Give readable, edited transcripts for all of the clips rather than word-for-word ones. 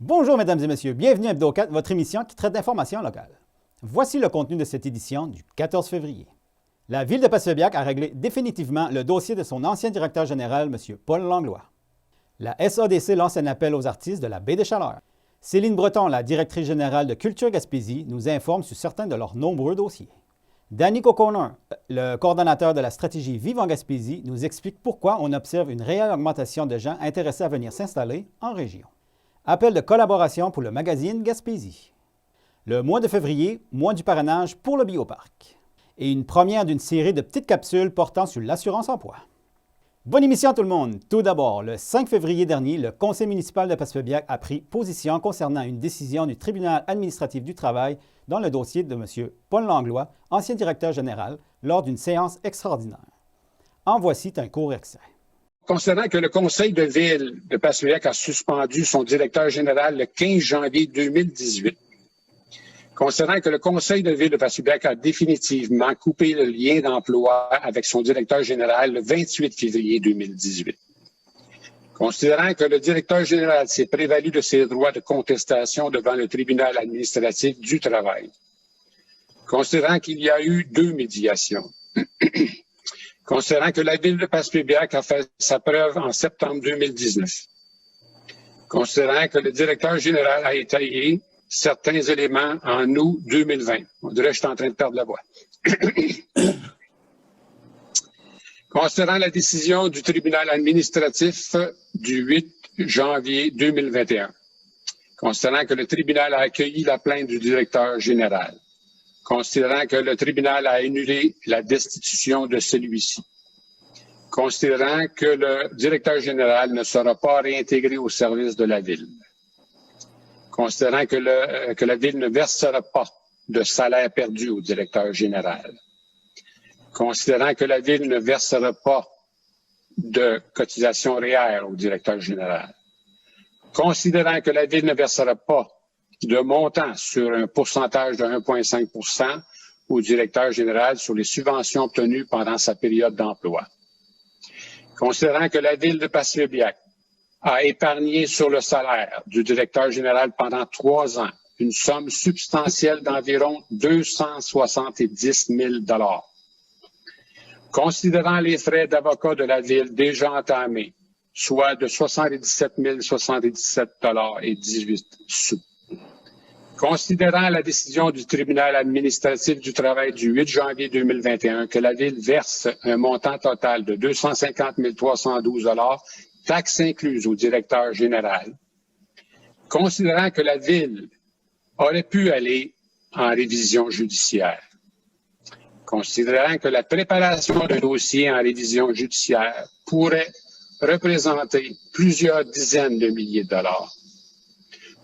Bonjour mesdames et messieurs, bienvenue à Hebdo 4, votre émission qui traite d'informations locales. Voici le contenu de cette édition du 14 février. La ville de Passepébiac a réglé définitivement le dossier de son ancien directeur général, M. Paul Langlois. La SADC lance un appel aux artistes de la Baie des Chaleurs. Céline Breton, la directrice générale de Culture Gaspésie, nous informe sur certains de leurs nombreux dossiers. Danny O'Connor, le coordonnateur de la stratégie Vive en Gaspésie, nous explique pourquoi on observe une réelle augmentation de gens intéressés à venir s'installer en région. Appel de collaboration pour le magazine Gaspésie. Le mois de février, mois du parrainage pour le bioparc. Et une première d'une série de petites capsules portant sur l'assurance-emploi. Bonne émission tout le monde! Tout d'abord, le 5 février dernier, le conseil municipal de Passepébiac a pris position concernant une décision du tribunal administratif du travail dans le dossier de M. Paul Langlois, ancien directeur général, lors d'une séance extraordinaire. En voici un court extrait. Considérant que le conseil de ville de Passepébiac a suspendu son directeur général le 15 janvier 2018, considérant que le conseil de ville de Passepébiac a définitivement coupé le lien d'emploi avec son directeur général le 28 février 2018, considérant que le directeur général s'est prévalu de ses droits de contestation devant le tribunal administratif du travail, considérant qu'il y a eu 2 médiations, considérant que la ville de Passepébiac a fait sa preuve en septembre 2019, considérant que le directeur général a étayé certains éléments en août 2020. On dirait que je suis en train de perdre la voix. Considérant la décision du tribunal administratif du 8 janvier 2021, considérant que le tribunal a accueilli la plainte du directeur général, considérant que le tribunal a annulé la destitution de celui-ci, considérant que le directeur général ne sera pas réintégré au service de la ville, considérant que la ville ne versera pas de salaire perdu au directeur général, considérant que la ville ne versera pas de cotisation REER au directeur général, considérant que la ville ne versera pas de montant sur un pourcentage de 1,5 % au directeur général sur les subventions obtenues pendant sa période d'emploi, considérant que la ville de Passepébiac a épargné sur le salaire du directeur général pendant 3 ans une somme substantielle d'environ 270 000 $. Considérant les frais d'avocat de la ville déjà entamés, soit de 77 077 $ et 18 sous. Considérant la décision du tribunal administratif du travail du 8 janvier 2021 que la ville verse un montant total de 250 312 $, taxes incluses au directeur général, considérant que la ville aurait pu aller en révision judiciaire, considérant que la préparation d'un dossier en révision judiciaire pourrait représenter plusieurs dizaines de milliers de dollars,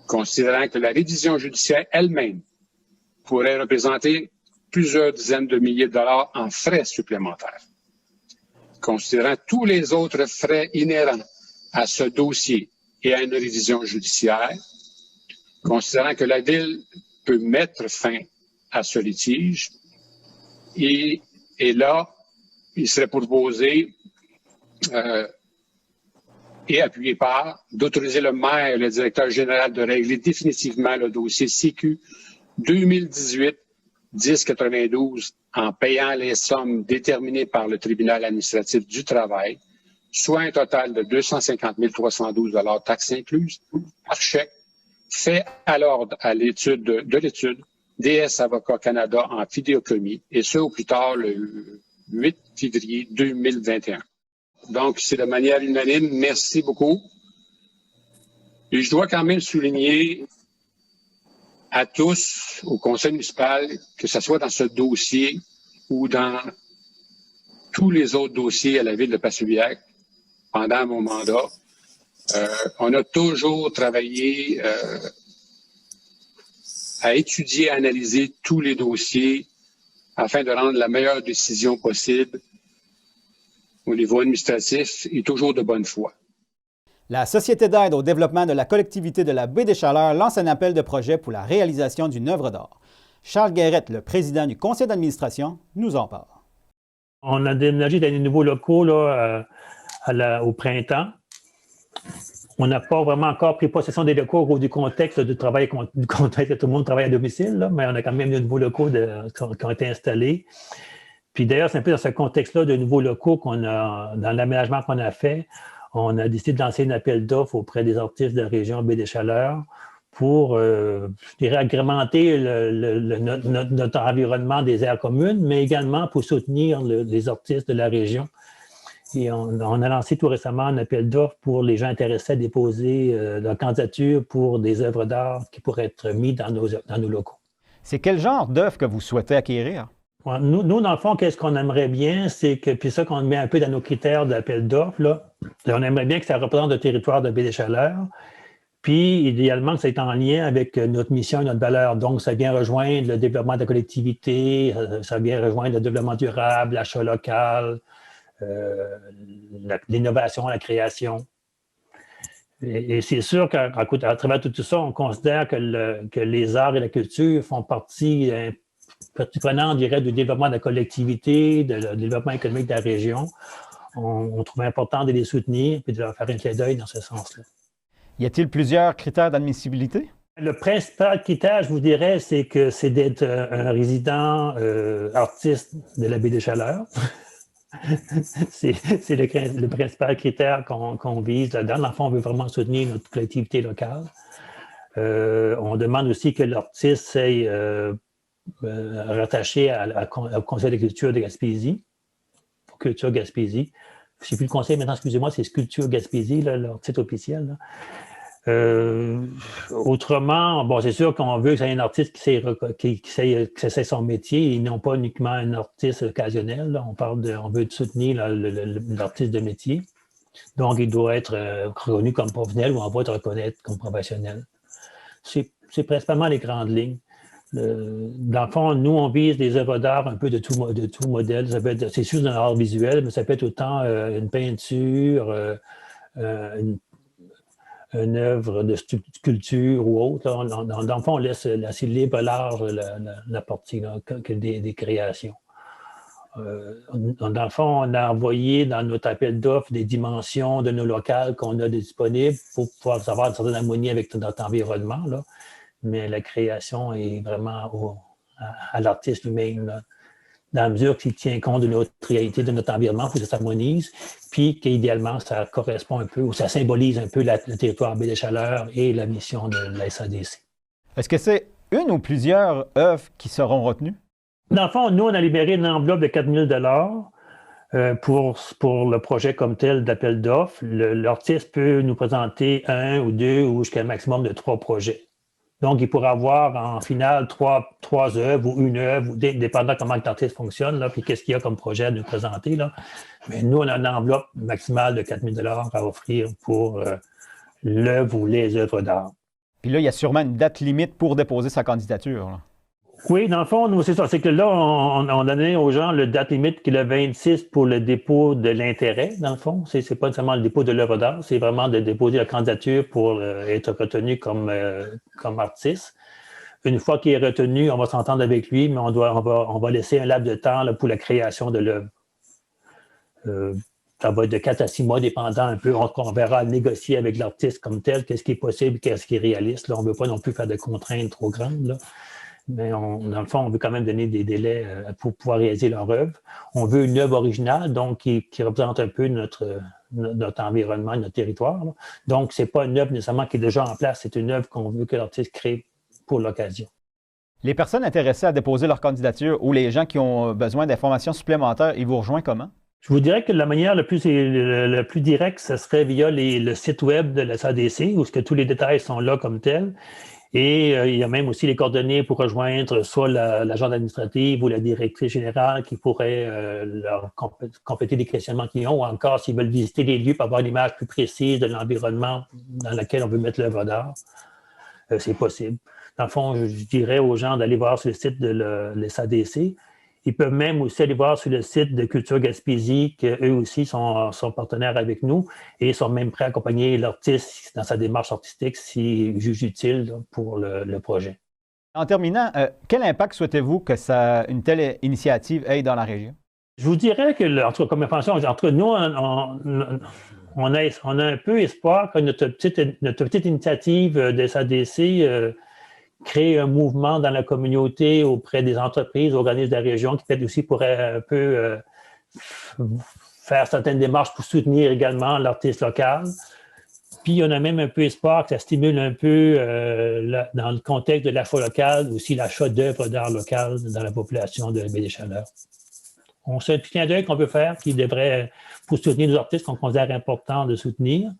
considérant que la révision judiciaire elle-même pourrait représenter plusieurs dizaines de milliers de dollars en frais supplémentaires, considérant tous les autres frais inhérents à ce dossier et à une révision judiciaire, considérant que la Ville peut mettre fin à ce litige, et là, il serait proposé et appuyé par d'autoriser le maire et le directeur général de régler définitivement le dossier CQ 2018-1092 en payant les sommes déterminées par le tribunal administratif du travail, soit un total de 250 312 $ taxes incluses par chèque, fait à l'ordre de l'étude DS Avocats Canada en fidéocommis, et ce au plus tard le 8 février 2021. Donc, c'est de manière unanime. Merci beaucoup. Et je dois quand même souligner à tous, au conseil municipal, que ce soit dans ce dossier ou dans tous les autres dossiers à la ville de Passepébiac, pendant mon mandat, on a toujours travaillé à étudier, à analyser tous les dossiers afin de rendre la meilleure décision possible au niveau administratif et toujours de bonne foi. La Société d'aide au développement de la collectivité de la Baie des Chaleurs lance un appel de projet pour la réalisation d'une œuvre d'art. Charles Guérette, le président du conseil d'administration, nous en parle. On a déménagé dans les nouveaux locaux là, au printemps. On n'a pas vraiment encore pris possession des locaux au cause du contexte du travail, du contexte que tout le monde travaille à domicile, là, mais on a quand même de nouveaux locaux qui ont été installés. Puis d'ailleurs, c'est un peu dans ce contexte-là de nouveaux locaux qu'on a, dans l'aménagement qu'on a fait, on a décidé de lancer un appel d'offres auprès des artistes de la région Baie-des-Chaleurs pour, je dirais, agrémenter notre environnement des aires communes, mais également pour soutenir les artistes de la région. Et on a lancé tout récemment un appel d'offres pour les gens intéressés à déposer leur candidature pour des œuvres d'art qui pourraient être mises dans nos locaux. C'est quel genre d'œuvre que vous souhaitez acquérir? Nous, dans le fond, qu'est-ce qu'on aimerait bien, c'est que, puis ça qu'on met un peu dans nos critères d'appel d'offres, là, on aimerait bien que ça représente le territoire de Baie-des-Chaleurs, puis idéalement que ça soit en lien avec notre mission et notre valeur. Donc, ça vient rejoindre le développement de la collectivité, ça vient rejoindre le développement durable, l'achat local, l'innovation, la création. Et c'est sûr qu'à travers tout ça, on considère que les arts et la culture font partie prenante, je dirais, du développement de la collectivité, du développement économique de la région. On trouve important de les soutenir et de leur faire un clin d'œil dans ce sens-là. Y a-t-il plusieurs critères d'admissibilité? Le principal critère, je vous dirais, c'est d'être un résident artiste de la Baie-des-Chaleurs. C'est le principal critère qu'on vise là-dedans. Dans le fond, on veut vraiment soutenir notre collectivité locale. On demande aussi que l'artiste soit rattaché au Conseil de culture de Gaspésie, pour Culture Gaspésie. Je ne sais plus le conseil maintenant, excusez-moi, c'est Culture Gaspésie, là, leur titre officiel. Autrement, bon, c'est sûr qu'on veut que ça ait un artiste qui sait son métier et non pas uniquement un artiste occasionnel. Là. On veut soutenir l'artiste de métier. Donc, il doit être reconnu comme professionnel ou on va être reconnu comme professionnel. C'est principalement les grandes lignes. Dans le fond, nous, on vise des œuvres d'art un peu de tout modèle. C'est sûr d'un art visuel, mais ça peut être autant une peinture, une œuvre de sculpture ou autre. Dans le fond, on laisse assez libre, large la partie là, que des créations. Dans le fond, on a envoyé dans notre appel d'offres des dimensions de nos locales qu'on a disponibles pour pouvoir avoir une certaine harmonie avec notre environnement. Là. Mais la création est vraiment à l'artiste lui-même, là, dans la mesure qu'il tient compte de notre réalité, de notre environnement, pour que ça s'harmonise, puis qu'idéalement, ça correspond un peu, ou ça symbolise un peu le territoire Baie-des-Chaleurs et la mission de la SADC. Est-ce que c'est une ou plusieurs œuvres qui seront retenues? Dans le fond, nous, on a libéré une enveloppe de 4 000 pour le projet comme tel d'appel d'offres. L'artiste peut nous présenter 1 ou 2 ou jusqu'à un maximum de 3 projets. Donc, il pourra avoir en finale 3 œuvres ou une œuvre, dépendant comment l'artiste fonctionne, là, puis qu'est-ce qu'il y a comme projet à nous présenter. Là. Mais nous, on a une enveloppe maximale de 4 000 à offrir pour l'œuvre ou les œuvres d'art. Puis là, il y a sûrement une date limite pour déposer sa candidature. Là. Oui, dans le fond, nous, c'est ça. C'est que là, on a donné aux gens le date limite qui est le 26 pour le dépôt de l'intérêt, dans le fond. C'est pas seulement le dépôt de l'œuvre d'art, c'est vraiment de déposer la candidature pour être retenu comme artiste. Une fois qu'il est retenu, on va s'entendre avec lui, mais on va laisser un laps de temps là, pour la création de l'œuvre. Ça va être de 4 à 6 mois, dépendant un peu. On verra négocier avec l'artiste comme tel, qu'est-ce qui est possible, qu'est-ce qui est réaliste. Là, on ne veut pas non plus faire de contraintes trop grandes, là. Mais dans le fond, on veut quand même donner des délais pour pouvoir réaliser leur œuvre. On veut une œuvre originale, donc qui représente un peu notre environnement, notre territoire. Là. Donc, ce n'est pas une œuvre nécessairement qui est déjà en place, c'est une œuvre qu'on veut que l'artiste crée pour l'occasion. Les personnes intéressées à déposer leur candidature ou les gens qui ont besoin d'informations supplémentaires, ils vous rejoignent comment? Je vous dirais que la manière la plus directe, ce serait via le site web de la SADC, où tous les détails sont là comme tels. Et il y a même aussi les coordonnées pour rejoindre soit l'agente administrative ou la directrice générale qui pourrait leur compléter les questionnements qu'ils ont, ou encore s'ils veulent visiter les lieux pour avoir une image plus précise de l'environnement dans lequel on veut mettre l'œuvre d'art. C'est possible. Dans le fond, je dirais aux gens d'aller voir sur le site de l'SADC. Ils peuvent même aussi aller voir sur le site de Culture Gaspésie, qu'eux aussi sont partenaires avec nous et sont même prêts à accompagner l'artiste dans sa démarche artistique s'il juge utile pour le projet. En terminant, quel impact souhaitez-vous que une telle initiative ait dans la région? Je vous dirais que, en tout cas, comme information, entre nous, on a un peu espoir que notre petite initiative de SADC crée un mouvement dans la communauté auprès des entreprises, organismes de la région qui peut-être aussi pourrait un peu faire certaines démarches pour soutenir également l'artiste local. Puis, on a même un peu espoir que ça stimule un peu, dans le contexte de l'affaire locale, aussi l'achat d'œuvres d'art locales dans la population de Baie-des-Chaleurs. C'est un petit clin d'œil qu'on peut faire qui devrait, pour soutenir nos artistes qu'on considère important de soutenir.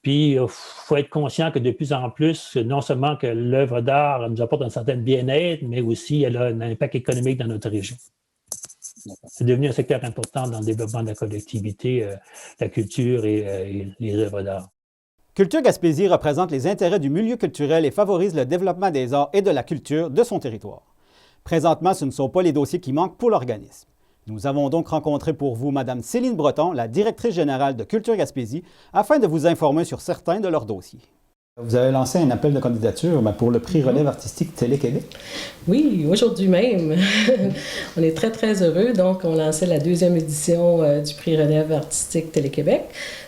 Puis, il faut être conscient que de plus en plus, non seulement que l'œuvre d'art nous apporte un certain bien-être, mais aussi elle a un impact économique dans notre région. C'est devenu un secteur important dans le développement de la collectivité, la culture et les œuvres d'art. Culture Gaspésie représente les intérêts du milieu culturel et favorise le développement des arts et de la culture de son territoire. Présentement, ce ne sont pas les dossiers qui manquent pour l'organisme. Nous avons donc rencontré pour vous Mme Céline Breton, la directrice générale de Culture Gaspésie, afin de vous informer sur certains de leurs dossiers. Vous avez lancé un appel de candidature pour le prix Relève artistique Télé-Québec? Oui, aujourd'hui même. On est très, très heureux. Donc, on lançait la 2e édition du prix Relève artistique Télé-Québec.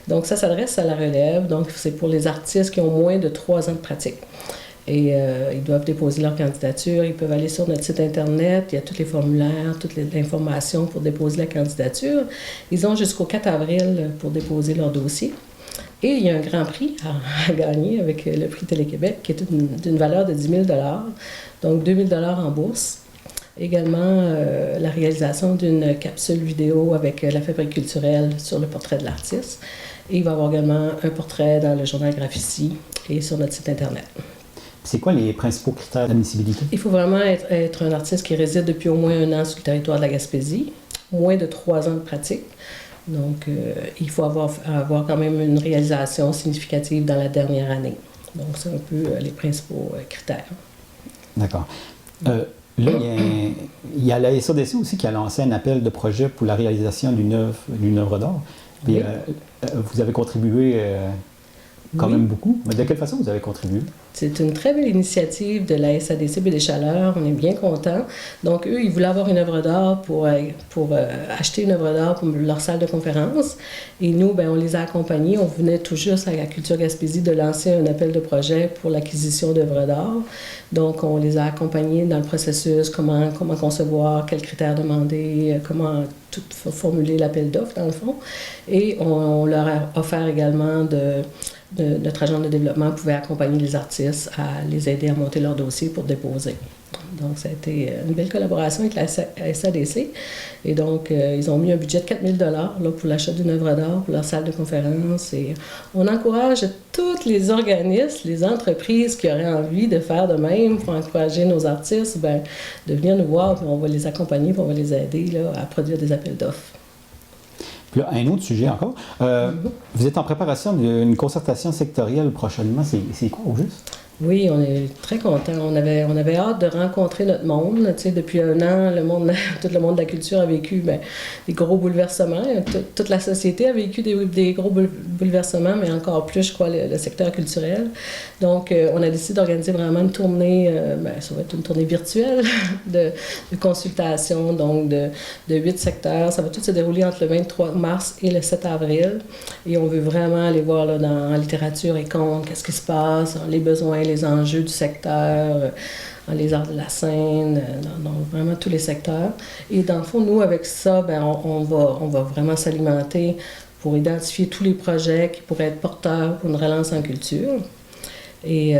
Donc, ça s'adresse à la relève. Donc, c'est pour les artistes qui ont moins de 3 ans de pratique. Et ils doivent déposer leur candidature. Ils peuvent aller sur notre site Internet. Il y a tous les formulaires, toute l'information pour déposer la candidature. Ils ont jusqu'au 4 avril pour déposer leur dossier. Et il y a un grand prix à gagner avec le prix Télé-Québec qui est d'une valeur de 10 000 $, donc 2 000 $ en bourse. Également, la réalisation d'une capsule vidéo avec la fabrique culturelle sur le portrait de l'artiste. Et il va y avoir également un portrait dans le journal Graphici et sur notre site Internet. C'est quoi les principaux critères d'admissibilité? Il faut vraiment être un artiste qui réside depuis au moins 1 an sur le territoire de la Gaspésie, moins de 3 ans de pratique. Donc, il faut avoir quand même une réalisation significative dans la dernière année. Donc, c'est un peu les principaux critères. D'accord. Là, il y a la SADC aussi qui a lancé un appel de projet pour la réalisation d'une œuvre d'art. Puis, vous avez contribué quand même beaucoup. Mais de quelle façon vous avez contribué? C'est une très belle initiative de la SADC Baie-des-Chaleurs. On est bien contents. Donc, eux, ils voulaient avoir une œuvre d'art pour acheter une œuvre d'art pour leur salle de conférence. Et nous, ben, on les a accompagnés. On venait tout juste à la Culture Gaspésie de lancer un appel de projet pour l'acquisition d'œuvres d'art. Donc, on les a accompagnés dans le processus, comment concevoir, quels critères demander, comment tout formuler l'appel d'offres, dans le fond. Et on leur a offert également notre agent de développement pouvait accompagner les artistes à les aider à monter leur dossier pour déposer. Donc, ça a été une belle collaboration avec la SADC. Et donc, ils ont mis un budget de 4 000 $ pour l'achat d'une œuvre d'art pour leur salle de conférence. Et on encourage tous les organismes, les entreprises qui auraient envie de faire de même pour encourager nos artistes, de venir nous voir, puis on va les accompagner, puis on va les aider à produire des appels d'offres. Puis là, un autre sujet encore. Vous êtes en préparation d'une concertation sectorielle prochainement. C'est quoi au juste? Oui, on est très contents. On avait hâte de rencontrer notre monde. Tu sais, depuis 1 an, tout le monde de la culture a vécu des gros bouleversements. Toute la société a vécu des gros bouleversements, mais encore plus, je crois, le secteur culturel. Donc, on a décidé d'organiser vraiment une tournée, ça va être une tournée virtuelle de consultation, donc de 8 secteurs. Ça va tout se dérouler entre le 23 mars et le 7 avril. Et on veut vraiment aller voir là, en littérature et contes, qu'est-ce qui se passe, les besoins, les enjeux du secteur, les arts de la scène, dans vraiment tous les secteurs. Et dans le fond, nous, avec ça, on va vraiment s'alimenter pour identifier tous les projets qui pourraient être porteurs pour une relance en culture. Et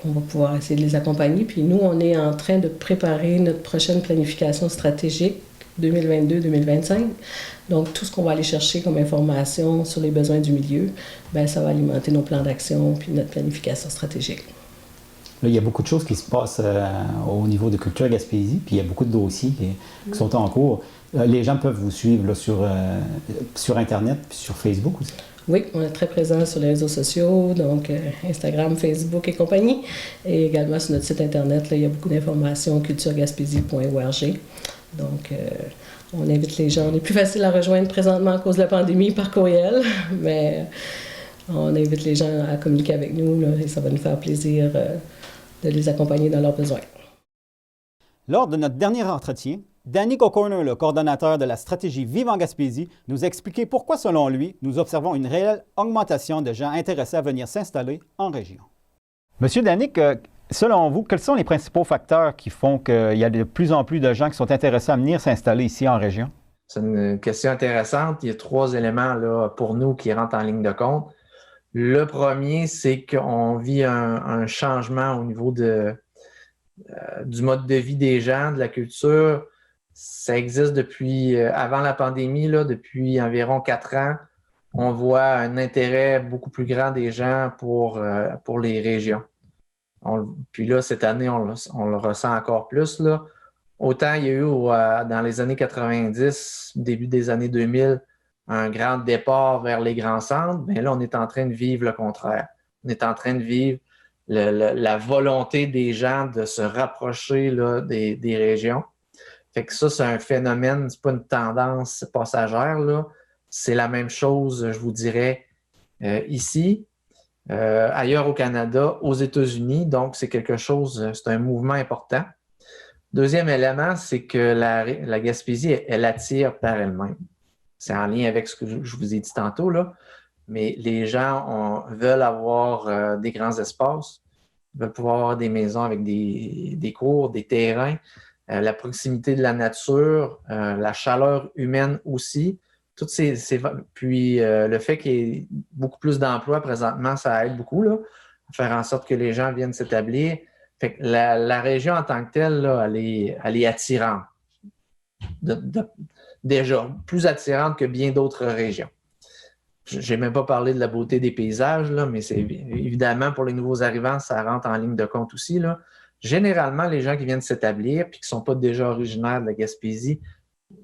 on va pouvoir essayer de les accompagner. Puis nous, on est en train de préparer notre prochaine planification stratégique 2022-2025. Donc, tout ce qu'on va aller chercher comme information sur les besoins du milieu, ça va alimenter nos plans d'action puis notre planification stratégique. Là, il y a beaucoup de choses qui se passent au niveau de Culture Gaspésie, puis il y a beaucoup de dossiers qui sont en cours. Les gens peuvent vous suivre là, sur Internet puis sur Facebook aussi. Oui, on est très présent sur les réseaux sociaux, donc Instagram, Facebook et compagnie. Et également sur notre site Internet, là, il y a beaucoup d'informations, culturegaspésie.org. Donc, on invite les gens. On est plus facile à rejoindre présentement à cause de la pandémie par courriel, mais on invite les gens à communiquer avec nous là, et ça va nous faire plaisir de les accompagner dans leurs besoins. Lors de notre dernier entretien, Danick O'Connor, le coordonnateur de la stratégie Vive en Gaspésie, nous a expliqué pourquoi, selon lui, nous observons une réelle augmentation de gens intéressés à venir s'installer en région. Monsieur Danick, selon vous, quels sont les principaux facteurs qui font qu'il y a de plus en plus de gens qui sont intéressés à venir s'installer ici en région? C'est une question intéressante. Il y a 3 éléments là, pour nous qui rentrent en ligne de compte. Le premier, c'est qu'on vit un changement au niveau du mode de vie des gens, de la culture. Ça existe depuis avant la pandémie, là, depuis environ 4 ans. On voit un intérêt beaucoup plus grand des gens pour les régions. Puis là, cette année, on le ressent encore plus, là. Autant il y a eu dans les années 90, début des années 2000, un grand départ vers les grands centres, mais là, on est en train de vivre le contraire. On est en train de vivre la volonté des gens de se rapprocher là, des régions. Fait que ça, c'est un phénomène, c'est pas une tendance passagère, là. C'est la même chose, je vous dirais, ici, ailleurs au Canada, aux États-Unis. Donc, c'est quelque chose, c'est un mouvement important. Deuxième élément, c'est que la Gaspésie, elle attire par elle-même. C'est en lien avec ce que je vous ai dit tantôt, là. Mais les gens veulent avoir des grands espaces, veulent pouvoir avoir des maisons avec des cours, des terrains, la proximité de la nature, la chaleur humaine aussi. Puis le fait qu'il y ait beaucoup plus d'emplois présentement, ça aide beaucoup là, à faire en sorte que les gens viennent s'établir. Fait que la région en tant que telle, là, elle est attirante. Déjà, plus attirante que bien d'autres régions. Je n'ai même pas parlé de la beauté des paysages, là, mais c'est évidemment pour les nouveaux arrivants, ça rentre en ligne de compte aussi, là. Généralement, les gens qui viennent s'établir et qui ne sont pas déjà originaires de la Gaspésie,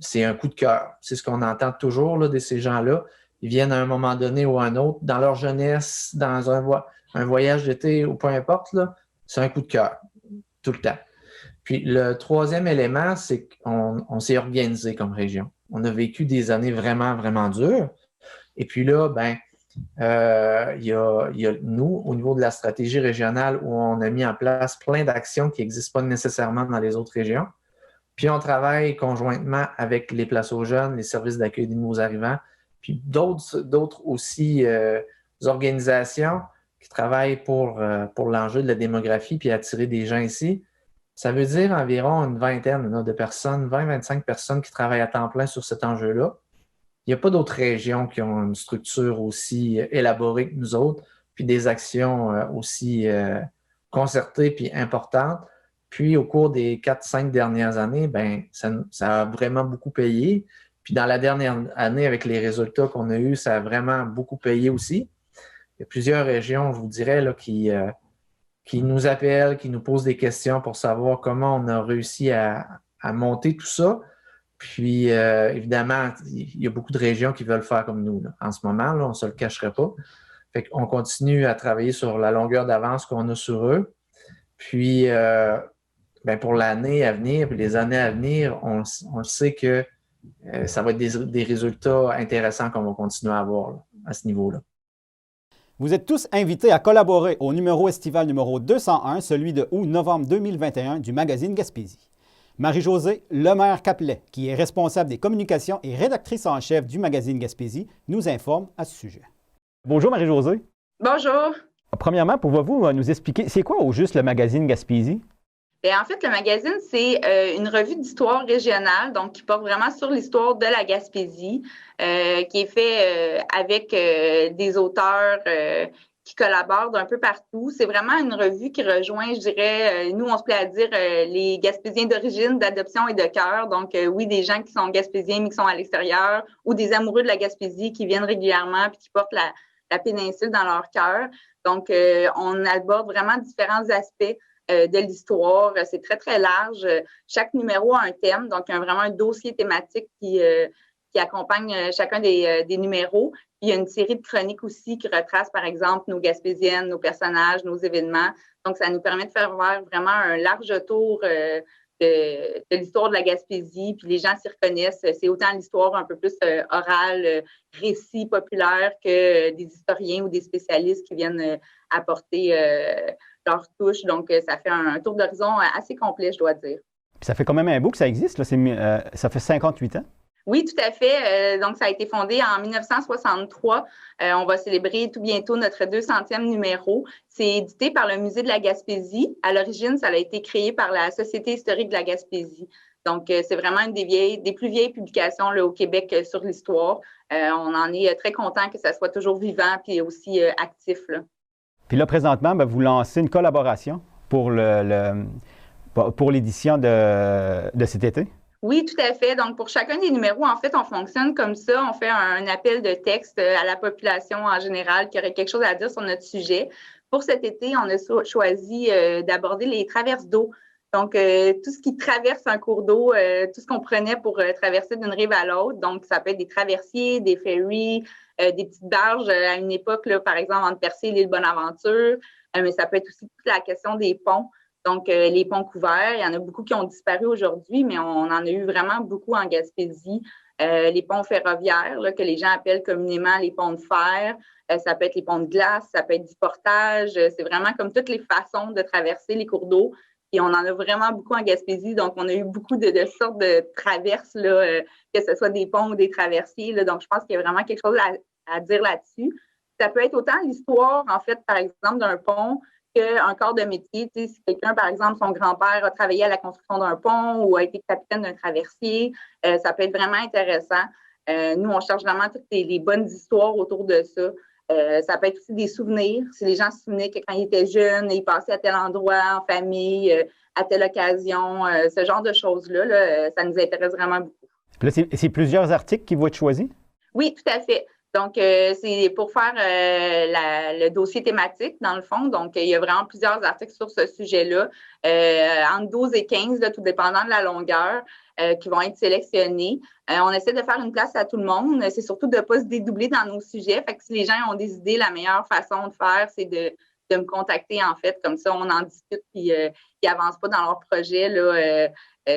c'est un coup de cœur. C'est ce qu'on entend toujours là, de ces gens-là. Ils viennent à un moment donné ou à un autre, dans leur jeunesse, dans un voyage d'été ou peu importe, là, c'est un coup de cœur, tout le temps. Puis le troisième élément, c'est qu'on s'est organisé comme région. On a vécu des années vraiment, vraiment dures. Et puis là, il y a nous, au niveau de la stratégie régionale, où on a mis en place plein d'actions qui n'existent pas nécessairement dans les autres régions. Puis on travaille conjointement avec les places aux jeunes, les services d'accueil des nouveaux arrivants, puis d'autres aussi organisations qui travaillent pour l'enjeu de la démographie puis attirer des gens ici. Ça veut dire environ une vingtaine de personnes, 20-25 personnes qui travaillent à temps plein sur cet enjeu-là. Il n'y a pas d'autres régions qui ont une structure aussi élaborée que nous autres, puis des actions aussi concertées puis importantes. Puis au cours des 4-5 dernières années, ça a vraiment beaucoup payé. Puis dans la dernière année, avec les résultats qu'on a eus, ça a vraiment beaucoup payé aussi. Il y a plusieurs régions, je vous dirais, là, qui nous appellent, qui nous posent des questions pour savoir comment on a réussi à monter tout ça. Puis, évidemment, il y a beaucoup de régions qui veulent faire comme nous là. En ce moment, là, on ne se le cacherait pas. Fait qu'on continue à travailler sur la longueur d'avance qu'on a sur eux. Puis, pour l'année à venir, puis les années à venir, on sait que ça va être des résultats intéressants qu'on va continuer à avoir là, à ce niveau-là. Vous êtes tous invités à collaborer au numéro estival numéro 201, celui de août-novembre 2021 du magazine Gaspésie. Marie-Josée Lemaire-Caplet, qui est responsable des communications et rédactrice en chef du magazine Gaspésie, nous informe à ce sujet. Bonjour Marie-Josée. Bonjour. Premièrement, pouvez-vous nous expliquer, c'est quoi au juste le magazine Gaspésie? En fait, le magazine, c'est une revue d'histoire régionale, donc qui porte vraiment sur l'histoire de la Gaspésie, qui est fait avec des auteurs qui collaborent d'un peu partout. C'est vraiment une revue qui rejoint, je dirais, nous, on se plaît à dire les Gaspésiens d'origine, d'adoption et de cœur. Donc, oui, des gens qui sont Gaspésiens mais qui sont à l'extérieur, ou des amoureux de la Gaspésie qui viennent régulièrement puis qui portent la péninsule dans leur cœur. Donc, on aborde vraiment différents aspects de l'histoire. C'est très, très large. Chaque numéro a un thème, donc vraiment un dossier thématique qui accompagne chacun des numéros. Il y a une série de chroniques aussi qui retracent, par exemple, nos Gaspésiennes, nos personnages, nos événements. Donc, ça nous permet de faire vraiment un large tour de l'histoire de la Gaspésie. Puis les gens s'y reconnaissent. C'est autant l'histoire un peu plus orale, récit populaire que des historiens ou des spécialistes qui viennent apporter leur touche. Donc, ça fait un tour d'horizon assez complet, je dois dire. Puis ça fait quand même un bout que ça existe, là. Ça fait 58 ans. Oui, tout à fait. Donc, ça a été fondé en 1963. On va célébrer tout bientôt notre 200e numéro. C'est édité par le Musée de la Gaspésie. À l'origine, ça a été créé par la Société historique de la Gaspésie. Donc, c'est vraiment une des plus vieilles publications là, au Québec sur l'histoire. On en est très content que ça soit toujours vivant et aussi actif, là. Puis là, présentement, vous lancez une collaboration pour l'édition de cet été? Oui, tout à fait. Donc, pour chacun des numéros, en fait, on fonctionne comme ça. On fait un appel de texte à la population en général qui aurait quelque chose à dire sur notre sujet. Pour cet été, on a choisi d'aborder les traverses d'eau. Donc, tout ce qui traverse un cours d'eau, tout ce qu'on prenait pour traverser d'une rive à l'autre. Donc, ça peut être des traversiers, des ferries, des petites barges à une époque, là, par exemple, entre Percé et l'île Bonaventure. Mais ça peut être aussi toute la question des ponts. Donc, les ponts couverts, il y en a beaucoup qui ont disparu aujourd'hui, mais on en a eu vraiment beaucoup en Gaspésie. Les ponts ferroviaires, là, que les gens appellent communément les ponts de fer. Ça peut être les ponts de glace, ça peut être du portage. C'est vraiment comme toutes les façons de traverser les cours d'eau. Et on en a vraiment beaucoup en Gaspésie. Donc, on a eu beaucoup de sortes de traverses, là, que ce soit des ponts ou des traversiers, là. Donc, je pense qu'il y a vraiment quelque chose à dire là-dessus. Ça peut être autant l'histoire, en fait, par exemple, d'un pont qu'un corps de métier. Tu sais, si quelqu'un, par exemple, son grand-père a travaillé à la construction d'un pont ou a été capitaine d'un traversier, ça peut être vraiment intéressant. Nous, on cherche vraiment toutes les bonnes histoires autour de ça. Ça peut être aussi des souvenirs. Si les gens se souvenaient que quand ils étaient jeunes, ils passaient à tel endroit, en famille, à telle occasion, ce genre de choses-là, là, ça nous intéresse vraiment beaucoup. Là, c'est plusieurs articles qui vont être choisis? Oui, tout à fait. Donc, c'est pour faire le dossier thématique, dans le fond. Donc, il y a vraiment plusieurs articles sur ce sujet-là, entre 12 et 15, là, tout dépendant de la longueur, qui vont être sélectionnés. On essaie de faire une place à tout le monde. C'est surtout de ne pas se dédoubler dans nos sujets. Fait que si les gens ont des idées, la meilleure façon de faire, c'est de me contacter, en fait. Comme ça, on en discute, puis ils n'avancent pas dans leur projet, là,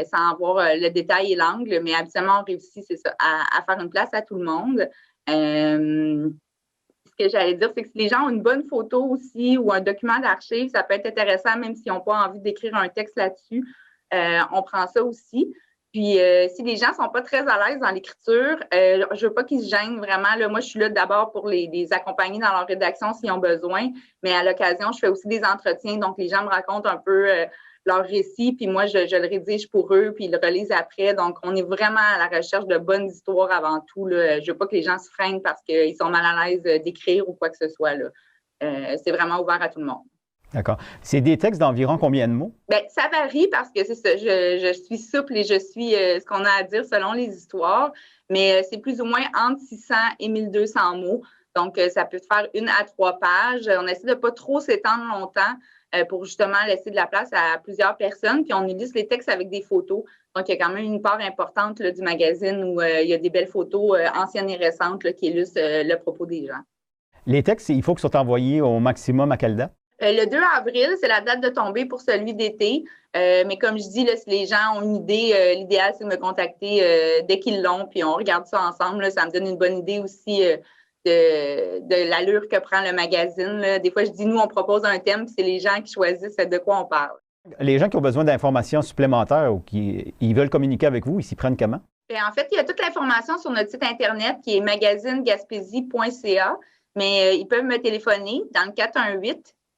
sans avoir le détail et l'angle. Mais habituellement, on réussit, c'est ça, à faire une place à tout le monde. Ce que j'allais dire, c'est que si les gens ont une bonne photo aussi ou un document d'archive, ça peut être intéressant, même s'ils n'ont pas envie d'écrire un texte là-dessus. On prend ça aussi. Puis, si les gens ne sont pas très à l'aise dans l'écriture, je ne veux pas qu'ils se gênent vraiment. Là, moi, je suis là d'abord pour les accompagner dans leur rédaction s'ils ont besoin, mais à l'occasion, je fais aussi des entretiens. Donc, les gens me racontent un peu leur récit, puis moi, je le rédige pour eux, puis ils le relisent après. Donc, on est vraiment à la recherche de bonnes histoires avant tout, là. Je veux pas que les gens se freinent parce qu'ils sont mal à l'aise d'écrire ou quoi que ce soit, là. C'est vraiment ouvert à tout le monde. D'accord. C'est des textes d'environ combien de mots? Bien, ça varie parce que c'est ça, je suis souple et je suis ce qu'on a à dire selon les histoires, mais c'est plus ou moins entre 600 et 1200 mots. Donc, ça peut faire 1 à 3 pages. On essaie de pas trop s'étendre longtemps pour justement laisser de la place à plusieurs personnes. Puis, on illustre les textes avec des photos. Donc, il y a quand même une part importante là, du magazine où il y a des belles photos anciennes et récentes là, qui illustrent le propos des gens. Les textes, il faut qu'ils soient envoyés au maximum à quelle date? Le 2 avril, c'est la date de tombée pour celui d'été. Mais comme je dis, là, si les gens ont une idée, l'idéal, c'est de me contacter dès qu'ils l'ont, puis on regarde ça ensemble. Là. Ça me donne une bonne idée aussi de l'allure que prend le magazine. Là. Des fois, je dis, nous, on propose un thème, puis c'est les gens qui choisissent de quoi on parle. Les gens qui ont besoin d'informations supplémentaires ou qui veulent communiquer avec vous, ils s'y prennent comment? Bien, en fait, il y a toute l'information sur notre site Internet qui est magazinegaspésie.ca, mais ils peuvent me téléphoner dans le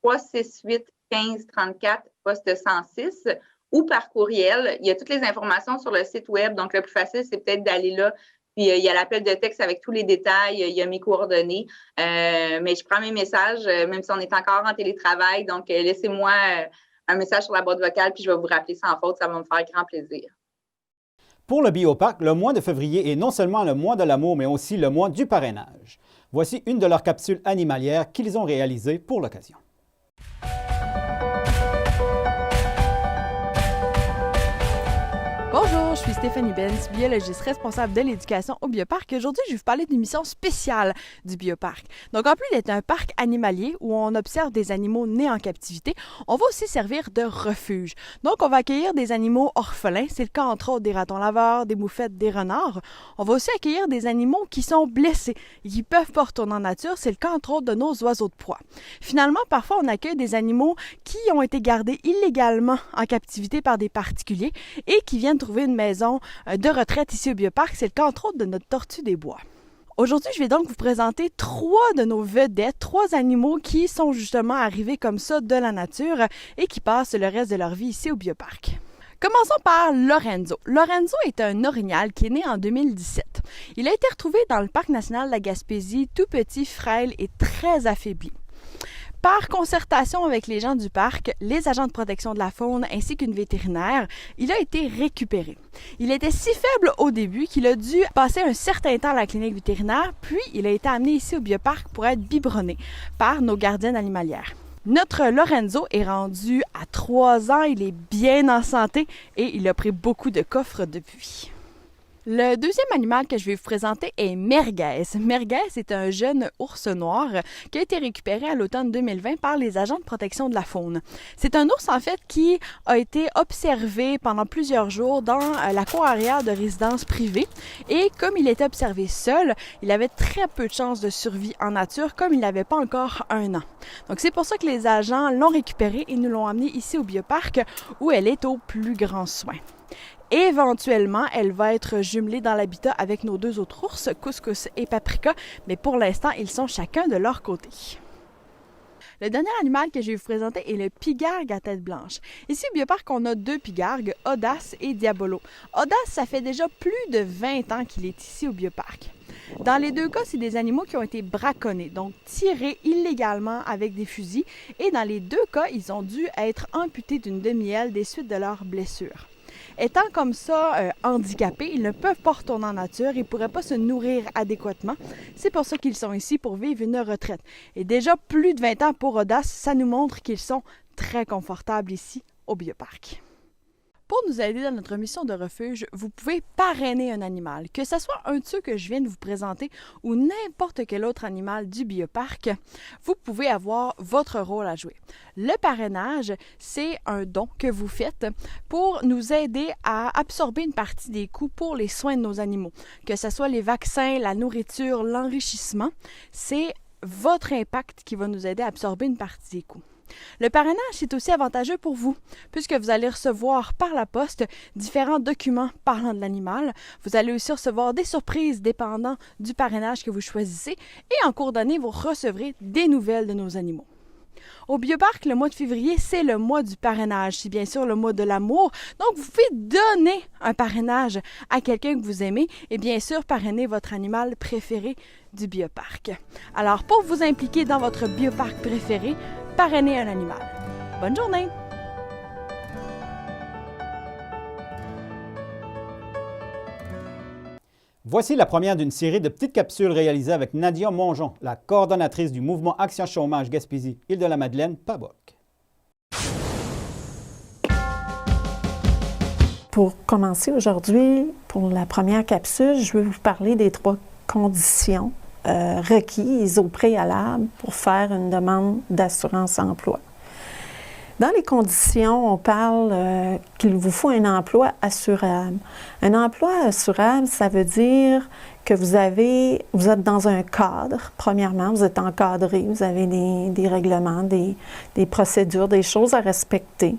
418-368-1534, poste 106, ou par courriel. Il y a toutes les informations sur le site web, donc le plus facile, c'est peut-être d'aller là. Puis, il y a l'appel de texte avec tous les détails, il y a mes coordonnées. Mais je prends mes messages, même si on est encore en télétravail. Donc, laissez-moi un message sur la boîte vocale, puis je vais vous rappeler sans faute. Ça va me faire grand plaisir. Pour le Bioparc, le mois de février est non seulement le mois de l'amour, mais aussi le mois du parrainage. Voici une de leurs capsules animalières qu'ils ont réalisées pour l'occasion. Bonjour, je suis suis Stéphanie Benz, biologiste responsable de l'éducation au Bioparc. Aujourd'hui, je vais vous parler d'une mission spéciale du Bioparc. Donc, en plus d'être un parc animalier où on observe des animaux nés en captivité, on va aussi servir de refuge. Donc, on va accueillir des animaux orphelins. C'est le cas, entre autres, des ratons laveurs, des moufettes, des renards. On va aussi accueillir des animaux qui sont blessés et qui peuvent pas retourner en nature. C'est le cas, entre autres, de nos oiseaux de proie. Finalement, parfois, on accueille des animaux qui ont été gardés illégalement en captivité par des particuliers et qui viennent trouver une maison de retraite ici au Bioparc. C'est le cas, entre autres, de notre tortue des bois. Aujourd'hui, je vais donc vous présenter 3 de nos vedettes, 3 animaux qui sont justement arrivés comme ça de la nature et qui passent le reste de leur vie ici au Bioparc. Commençons par Lorenzo. Lorenzo est un orignal qui est né en 2017. Il a été retrouvé dans le Parc national de la Gaspésie, tout petit, frêle et très affaibli. Par concertation avec les gens du parc, les agents de protection de la faune ainsi qu'une vétérinaire, il a été récupéré. Il était si faible au début qu'il a dû passer un certain temps à la clinique vétérinaire, puis il a été amené ici au Bioparc pour être biberonné par nos gardiennes animalières. Notre Lorenzo est rendu à 3 ans, il est bien en santé et il a pris beaucoup de coffres depuis. Le deuxième animal que je vais vous présenter est Merguez. Merguez est un jeune ours noir qui a été récupéré à l'automne 2020 par les agents de protection de la faune. C'est un ours en fait qui a été observé pendant plusieurs jours dans la cour arrière de résidence privée et comme il était observé seul, il avait très peu de chances de survie en nature comme il n'avait pas encore 1 an. Donc c'est pour ça que les agents l'ont récupéré et nous l'ont amené ici au Bioparc où elle est au plus grand soin. Éventuellement, elle va être jumelée dans l'habitat avec nos 2 autres ours, Couscous et Paprika, mais pour l'instant, ils sont chacun de leur côté. Le dernier animal que je vais vous présenter est le pigargue à tête blanche. Ici au Bioparc, on a 2 pigargues, Audace et Diabolo. Audace, ça fait déjà plus de 20 ans qu'il est ici au Bioparc. Dans les 2 cas, c'est des animaux qui ont été braconnés, donc tirés illégalement avec des fusils, et dans les 2 cas, ils ont dû être amputés d'une demi-aile des suites de leurs blessures. Étant comme ça handicapés, ils ne peuvent pas retourner en nature, ils ne pourraient pas se nourrir adéquatement. C'est pour ça qu'ils sont ici pour vivre une retraite. Et déjà plus de 20 ans pour Audace, ça nous montre qu'ils sont très confortables ici au Bioparc. Pour nous aider dans notre mission de refuge, vous pouvez parrainer un animal, que ce soit un de ceux que je viens de vous présenter ou n'importe quel autre animal du Bioparc, vous pouvez avoir votre rôle à jouer. Le parrainage, c'est un don que vous faites pour nous aider à absorber une partie des coûts pour les soins de nos animaux, que ce soit les vaccins, la nourriture, l'enrichissement, c'est votre impact qui va nous aider à absorber une partie des coûts. Le parrainage, c'est aussi avantageux pour vous, puisque vous allez recevoir par la poste différents documents parlant de l'animal. Vous allez aussi recevoir des surprises dépendant du parrainage que vous choisissez et en cours d'année, vous recevrez des nouvelles de nos animaux. Au Bioparc, le mois de février, c'est le mois du parrainage. C'est bien sûr le mois de l'amour. Donc, vous pouvez donner un parrainage à quelqu'un que vous aimez et bien sûr parrainer votre animal préféré du Bioparc. Alors, pour vous impliquer dans votre Bioparc préféré, parrainer un animal. Bonne journée! Voici la première d'une série de petites capsules réalisées avec Nadia Mongeon, la coordonnatrice du mouvement Action Chômage Gaspésie, Île-de-la-Madeleine, PABOC. Pour commencer aujourd'hui, pour la première capsule, je vais vous parler des 3 conditions requises au préalable pour faire une demande d'assurance-emploi. Dans les conditions, on parle qu'il vous faut un emploi assurable. Un emploi assurable, ça veut dire que vous êtes dans un cadre, premièrement, vous êtes encadré, vous avez des règlements, des procédures, des choses à respecter.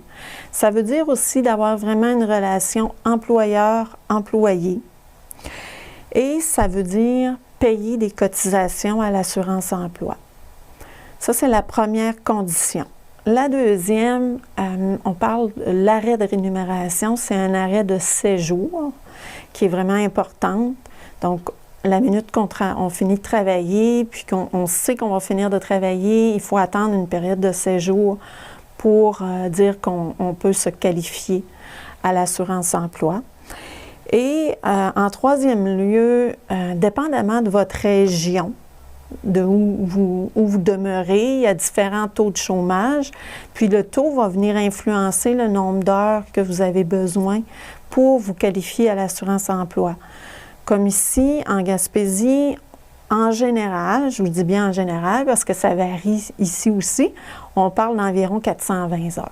Ça veut dire aussi d'avoir vraiment une relation employeur-employé. Et ça veut dire payer des cotisations à l'assurance-emploi. Ça, c'est la première condition. La deuxième, on parle de l'arrêt de rémunération, c'est un arrêt de séjour qui est vraiment important. Donc, la minute qu'on finit de travailler, puis qu'on sait qu'on va finir de travailler, il faut attendre une période de séjour pour dire qu'on peut se qualifier à l'assurance-emploi. Et en troisième lieu, dépendamment de votre région, de où vous demeurez, il y a différents taux de chômage, puis le taux va venir influencer le nombre d'heures que vous avez besoin pour vous qualifier à l'assurance emploi. Comme ici, en Gaspésie, en général, je vous dis bien en général parce que ça varie ici aussi, on parle d'environ 420 heures.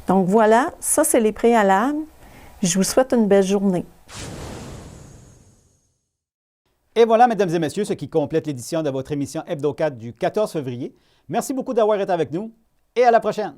Donc voilà, ça c'est les préalables. Je vous souhaite une belle journée. Et voilà, mesdames et messieurs, ce qui complète l'édition de votre émission Hebdo 4 du 14 février. Merci beaucoup d'avoir été avec nous et à la prochaine!